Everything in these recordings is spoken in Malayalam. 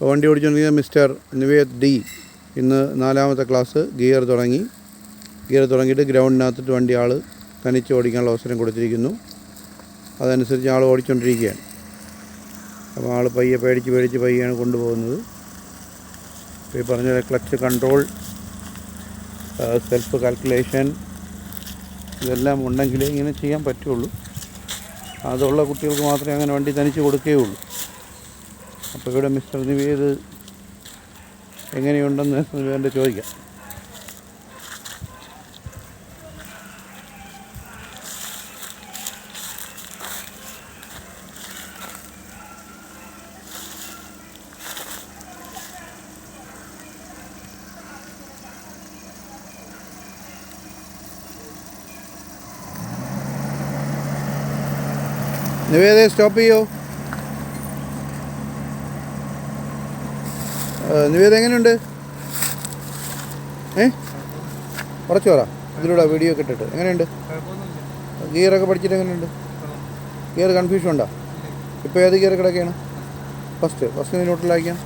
വണ്ടി ഓടിച്ചുകൊണ്ടിരിക്കുന്ന മിസ്റ്റർ നിവേദ് ഡി ഇന്ന് 4ാമത്തെ ക്ലാസ് ഗിയർ തുടങ്ങിയിട്ട് ഗ്രൗണ്ടിനകത്തിട്ട് വണ്ടി ആൾ തനിച്ച് ഓടിക്കാനുള്ള അവസരം കൊടുത്തിരിക്കുന്നു. അതനുസരിച്ച് ആൾ ഓടിച്ചുകൊണ്ടിരിക്കുകയാണ്. അപ്പോൾ ആൾ പയ്യെ പേടിച്ച് പയ്യാണ് കൊണ്ടുപോകുന്നത്. ഈ പറഞ്ഞ ക്ലച്ച് കൺട്രോൾ, സെൽഫ് കാൽക്കുലേഷൻ ഇതെല്ലാം ഉണ്ടെങ്കിലേ ഇങ്ങനെ ചെയ്യാൻ പറ്റുള്ളൂ. അതുള്ള കുട്ടികൾക്ക് മാത്രമേ അങ്ങനെ വണ്ടി തനിച്ച് കൊടുക്കുകയുള്ളൂ. അപ്പോൾ ഇവിടെ മിസ്റ്റർ നിവേദ് എങ്ങനെയുണ്ടെന്ന് നിവേദിൻ്റെ ചോദിക്കാം. നിവേദേ സ്റ്റോപ്പ് ചെയ്യോ. നിവേദ എങ്ങനെയുണ്ട്? കുറച്ച് പറ, ഇതിലൂടെ വീഡിയോ ഒക്കെ ഇട്ടിട്ട്. എങ്ങനെയുണ്ട്? ഗിയറൊക്കെ പഠിച്ചിട്ട് എങ്ങനെയുണ്ട്? ഗിയർ കൺഫ്യൂഷൻ ഉണ്ടോ? ഇപ്പോൾ ഏത് ഗിയർ കിടക്കുകയാണ്? ഫസ്റ്റ് ന്യൂട്രലാക്കിയാണ്.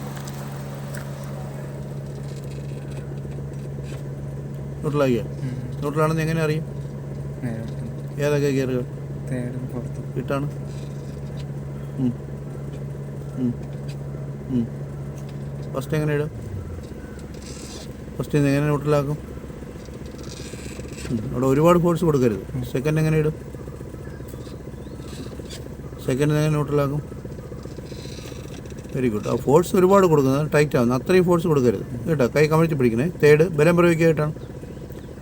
ന്യൂട്രലാണെന്ന് എങ്ങനെ അറിയും? ഏതൊക്കെ ഗിയറുകൾ ഇട്ടാണ്? ഫസ്റ്റ് എങ്ങനെ ഇടും? ഫസ്റ്റ് എങ്ങനെ ന്യൂട്രലാക്കും? അവിടെ ഒരുപാട് ഫോഴ്സ് കൊടുക്കരുത്. സെക്കൻഡ് എങ്ങനെ ഇടും? സെക്കൻഡ് എങ്ങനെ ന്യൂട്രലാക്കും? Very good. ആ ഫോഴ്സ് ഒരുപാട് കൊടുക്കുന്നത് ടൈറ്റ് ആവുന്നു. അത്രയും ഫോഴ്സ് കൊടുക്കരുത് കേട്ടോ. കൈ കമഴ്ത്തി പിടിക്കണേ. തേർഡ് ബലം പ്രയോഗിക്കായിട്ടാണ്.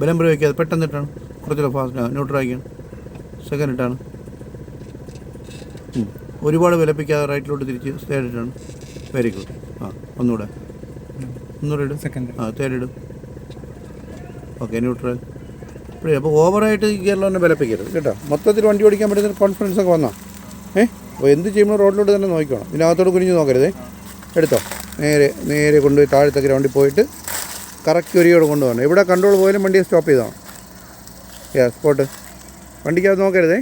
ബലം പ്രയോഗിക്കാതെ പെട്ടെന്ന് ഇട്ടാണ്. കുറച്ചുകൂടെ ഫാസ്റ്റ് ന്യൂട്രലാക്കിയാണ്. സെക്കൻഡ് ഇട്ടാണ്. ഒരുപാട് വിലപ്പിക്കാതെ റൈറ്റിലോട്ട് തിരിച്ച് തേർഡ് ഇട്ടാണ്. Very good. ഒന്നുകൂടെ ഇടും. തേർഡ് ഇടും. Okay, neutral. ഇപ്പോഴേ അപ്പോൾ ഓവറായിട്ട് ഗിയറിൽ തന്നെ വിലപ്പിക്കരുത് കേട്ടോ. മൊത്തത്തിൽ വണ്ടി ഓടിക്കാൻ പറ്റുന്ന കോൺഫിഡൻസ് ഒക്കെ വന്നാൽ അപ്പോൾ എന്ത് ചെയ്യുമ്പോൾ റോഡിലോട്ട് തന്നെ നോക്കണം. ഇതിനകത്തോട് കുനിഞ്ഞ് നോക്കരുതേ. എടുത്തോ. നേരെ കൊണ്ടുപോയി താഴത്തെ ഗ്രൗണ്ടിൽ പോയിട്ട് കറക്റ്റ് ഒരിയോടെ കൊണ്ടുപോകണം. എവിടെ കൺട്രോൾ പോയാലും വണ്ടിയെ സ്റ്റോപ്പ് ചെയ്തോണം. സ്പോട്ട് വണ്ടിക്കകത്ത് നോക്കരുതേ.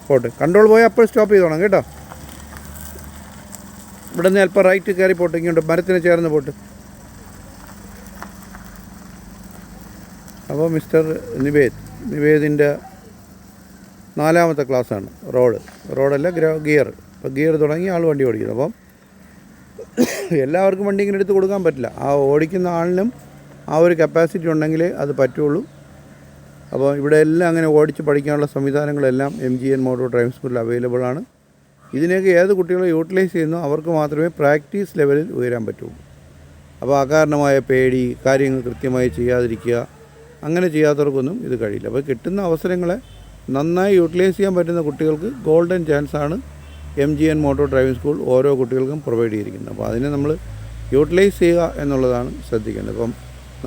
സ്പോട്ട് കൺട്രോൾ പോയാൽ അപ്പോൾ സ്റ്റോപ്പ് ചെയ്തോണം കേട്ടോ. ഇവിടെ നിന്ന് അല്പം റൈറ്റ് കയറി പോട്ട്, ഇങ്ങോട്ട് മരത്തിന് ചേർന്ന് പോട്ട്. അപ്പോൾ മിസ്റ്റർ നിവേദിൻ്റെ 4ാമത്തെ ക്ലാസ്സാണ്. റോഡല്ല ഗിയർ. അപ്പോൾ ഗിയർ തുടങ്ങി ആൾ വണ്ടി ഓടിക്കുന്നത്. അപ്പം എല്ലാവർക്കും വണ്ടി ഇങ്ങനെ എടുത്ത് കൊടുക്കാൻ പറ്റില്ല. ആ ഓടിക്കുന്ന ആളിനും ആ ഒരു കപ്പാസിറ്റി ഉണ്ടെങ്കിലേ അത് പറ്റുള്ളൂ. അപ്പോൾ ഇവിടെ എല്ലാം അങ്ങനെ ഓടിച്ച് പഠിക്കാനുള്ള സംവിധാനങ്ങളെല്ലാം MGN മോട്ടോ ഡ്രൈവിംഗ് സ്കൂളിൽ അവൈലബിൾ ആണ്. ഇതിനെയൊക്കെ ഏത് കുട്ടികളെ യൂട്ടിലൈസ് ചെയ്യുന്നോ അവർക്ക് മാത്രമേ പ്രാക്ടീസ് ലെവലിൽ ഉയരാൻ പറ്റുള്ളൂ. അപ്പോൾ അകാരണമായ പേടി, കാര്യങ്ങൾ കൃത്യമായി ചെയ്യാതിരിക്കുക, അങ്ങനെ ചെയ്യാത്തവർക്കൊന്നും ഇത് കഴിയില്ല. അപ്പോൾ കിട്ടുന്ന അവസരങ്ങളെ നന്നായി യൂട്ടിലൈസ് ചെയ്യാൻ പറ്റുന്ന കുട്ടികൾക്ക് ഗോൾഡൻ ചാൻസാണ് MGN മോട്ടോ ഡ്രൈവിംഗ് സ്കൂൾ ഓരോ കുട്ടികൾക്കും പ്രൊവൈഡ് ചെയ്തിരിക്കുന്നത്. അപ്പോൾ അതിനെ നമ്മൾ യൂട്ടിലൈസ് ചെയ്യുക എന്നുള്ളതാണ് ശ്രദ്ധിക്കേണ്ടത്. ഇപ്പം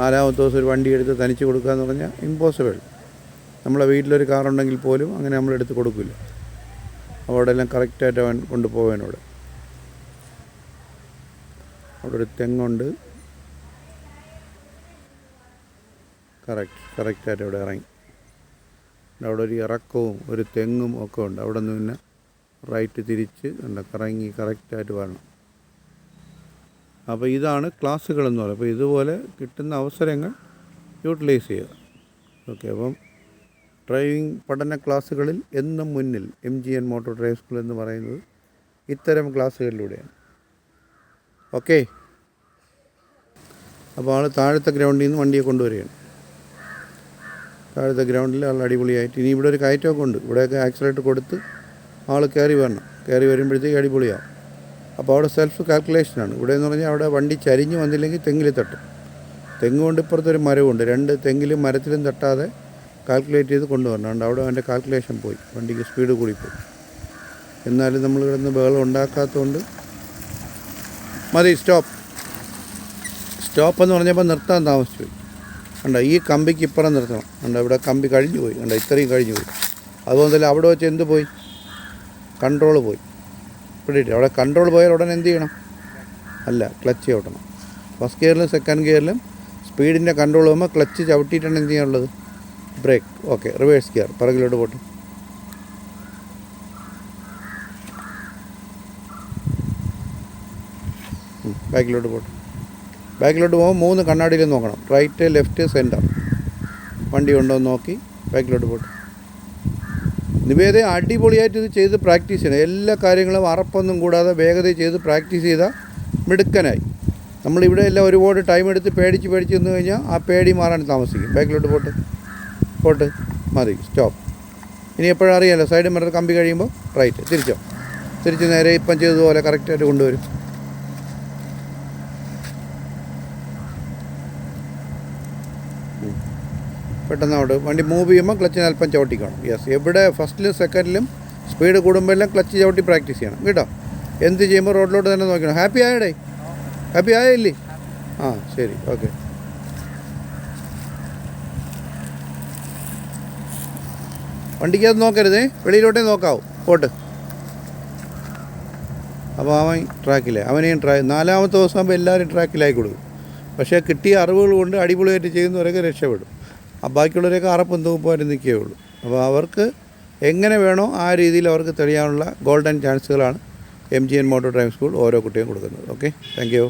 4ാമത്തെ ദിവസം ഒരു വണ്ടി എടുത്ത് തനിച്ച് കൊടുക്കുക എന്ന് പറഞ്ഞാൽ ഇമ്പോസിബിൾ. നമ്മളെ വീട്ടിലൊരു കാറുണ്ടെങ്കിൽ പോലും അങ്ങനെ നമ്മൾ എടുത്ത് കൊടുക്കില്ല. അവിടെ എല്ലാം കറക്റ്റായിട്ട് അവൻ കൊണ്ടുപോകാനോട്. അവിടെ ഒരു തെങ്ങുണ്ട്. കറക്റ്റായിട്ട് അവിടെ ഇറങ്ങി. അവിടെ ഒരു ഇറക്കവും ഒരു തെങ്ങും ഒക്കെ ഉണ്ട്. അവിടെ നിന്ന് പിന്നെ റൈറ്റ് തിരിച്ച് കറങ്ങി കറക്റ്റായിട്ട് വരണം. അപ്പോൾ ഇതാണ് ക്ലാസ്സുകളെന്ന് പറയുന്നത്. അപ്പോൾ ഇതുപോലെ കിട്ടുന്ന അവസരങ്ങൾ യൂട്ടിലൈസ് ചെയ്യുക. ഓക്കെ, അപ്പം ഡ്രൈവിംഗ് പഠന ക്ലാസ്സുകളിൽ എന്നും മുന്നിൽ MGN മോട്ടോ ഡ്രൈവിംഗ് സ്കൂൾ എന്ന് പറയുന്നത് ഇത്തരം ക്ലാസ്സുകളിലൂടെയാണ്. ഓക്കെ, അപ്പോൾ ആൾ താഴത്തെ ഗ്രൗണ്ടിൽ നിന്ന് വണ്ടിയെ കൊണ്ടുവരികയാണ്. താഴത്തെ ഗ്രൗണ്ടിൽ ആൾ അടിപൊളിയായിട്ട്. ഇനി ഇവിടെ ഒരു കയറ്റമൊക്കെ ഉണ്ട്. ഇവിടെയൊക്കെ ആക്സിലേറ്റർ കൊടുത്ത് ആൾ കയറി വരണം. കയറി വരുമ്പോഴത്തേക്ക് അടിപൊളിയാവും. അപ്പോൾ അവിടെ സെൽഫ് കാൽക്കുലേഷനാണ്. ഇവിടെ എന്ന് പറഞ്ഞാൽ അവിടെ വണ്ടി ചരിഞ്ഞ് വന്നില്ലെങ്കിൽ തെങ്ങിൽ തട്ടും. തെങ്ങ് കൊണ്ട് ഇപ്പുറത്തൊരു മരമുണ്ട്. 2 തെങ്ങിലും മരത്തിലും തട്ടാതെ കാൽക്കുലേറ്റ് ചെയ്ത് കൊണ്ടുവരണം. അവിടെ അവൻ്റെ കാൽക്കുലേഷൻ പോയി, വണ്ടിക്ക് സ്പീഡ് കൂടിപ്പോയി. എന്നാലും നമ്മൾ കിടന്ന് ബഹളം ഉണ്ടാക്കാത്തതുകൊണ്ട് മതി. സ്റ്റോപ്പ് എന്ന് പറഞ്ഞപ്പോൾ നിർത്താൻ താമസിച്ചു പോയി. കണ്ടോ, ഈ കമ്പിക്ക് ഇപ്പുറം നിർത്തണം. കണ്ടോ, ഇവിടെ കമ്പി കഴിഞ്ഞു പോയി. കണ്ടോ, ഇത്രയും കഴിഞ്ഞു പോയി. അതുപോലെ അവിടെ വെച്ച് എന്ത് പോയി? കൺട്രോൾ പോയി. പിടിയിട്ട് അവിടെ കൺട്രോൾ പോയാൽ ഉടനെ എന്ത് ചെയ്യണം? ക്ലച്ച് ചവിട്ടണം. ഫസ്റ്റ് ഗിയറിലും സെക്കൻഡ് ഗിയറിലും സ്പീഡിൻ്റെ കൺട്രോൾ ചെയ്യുമ്പോൾ ക്ലച്ച് ചവിട്ടിയിട്ടാണ് എന്ത് ചെയ്യാനുള്ളത്? ബ്രേക്ക്. ഓക്കെ, റിവേഴ്സ് ഗിയർ പിറകിലോട്ട് പോട്ടെ. ബാക്കിലോട്ട് പോട്ടെ. ബാക്കിലോട്ട് പോകുമ്പോൾ 3 കണ്ണാടിയിൽ നോക്കണം. Right, left, centre. വണ്ടി ഉണ്ടോ എന്ന് നോക്കി ബാക്കിലോട്ട് പോട്ടെ. നിവേദ അടിപൊളിയായിട്ട് ഇത് ചെയ്ത് പ്രാക്ടീസ് ചെയ്യണം. എല്ലാ കാര്യങ്ങളും അറപ്പൊന്നും കൂടാതെ വേഗതയിൽ ചെയ്ത് പ്രാക്ടീസ് ചെയ്താൽ മിടുക്കനായി. നമ്മളിവിടെ എല്ലാം ഒരുപാട് ടൈം എടുത്ത് പേടിച്ച് നിന്ന് കഴിഞ്ഞാൽ ആ പേടി മാറാൻ താമസിക്കും. ബാക്കിലോട്ട് പോട്ട് മതി, സ്റ്റോപ്പ്. ഇനി എപ്പോഴും അറിയാമല്ലോ, സൈഡ് മിറർ കമ്പി കഴിയുമ്പോൾ റൈറ്റ്, തിരിച്ച് നേരെ ഇപ്പം ചെയ്തതുപോലെ കറക്റ്റായിട്ട് കൊണ്ടുവരും. പെട്ടെന്ന് അവിടെ വണ്ടി മൂവ് ചെയ്യുമ്പോൾ ക്ലച്ചിന് അല്പം ചവിട്ടിക്കണം. യെസ്, എവിടെ ഫസ്റ്റിലും സെക്കൻഡിലും സ്പീഡ് കൂടുമ്പോൾ എല്ലാം ക്ലച്ച് ചവിട്ടി പ്രാക്ടീസ് ചെയ്യണം കേട്ടോ. എന്ത് ചെയ്യുമ്പോൾ റോഡിലോട്ട് തന്നെ നോക്കണം. ഹാപ്പി ആയില്ലേ? ആ ശരി, ഓക്കെ. വണ്ടിക്കകത്ത് നോക്കരുതേ, വെളിയിലോട്ടേ നോക്കാവൂ. പോട്ട്. അപ്പോൾ അവൻ ട്രാക്കിലായി. അവനെയും 4ാമത്തെ ദിവസം ആകുമ്പോൾ എല്ലാവരും ട്രാക്കിലായി കൊടുക്കും. പക്ഷേ കിട്ടിയ അറിവുകൾ കൊണ്ട് അടിപൊളിയായിട്ട് ചെയ്യുന്നവരൊക്കെ രക്ഷപ്പെടും. ബാക്കിയുള്ളവരൊക്കെ അറപ്പും തൂപ്പുമായിട്ട് നിൽക്കുകയുള്ളൂ. അപ്പോൾ അവർക്ക് എങ്ങനെ വേണോ ആ രീതിയിൽ അവർക്ക് തെളിയാനുള്ള ഗോൾഡൻ ചാൻസുകളാണ് MGN മോട്ടോർ ഡ്രൈവിംഗ് സ്കൂൾ ഓരോ കുട്ടിയും കൊടുക്കുന്നത്. Okay, thank U.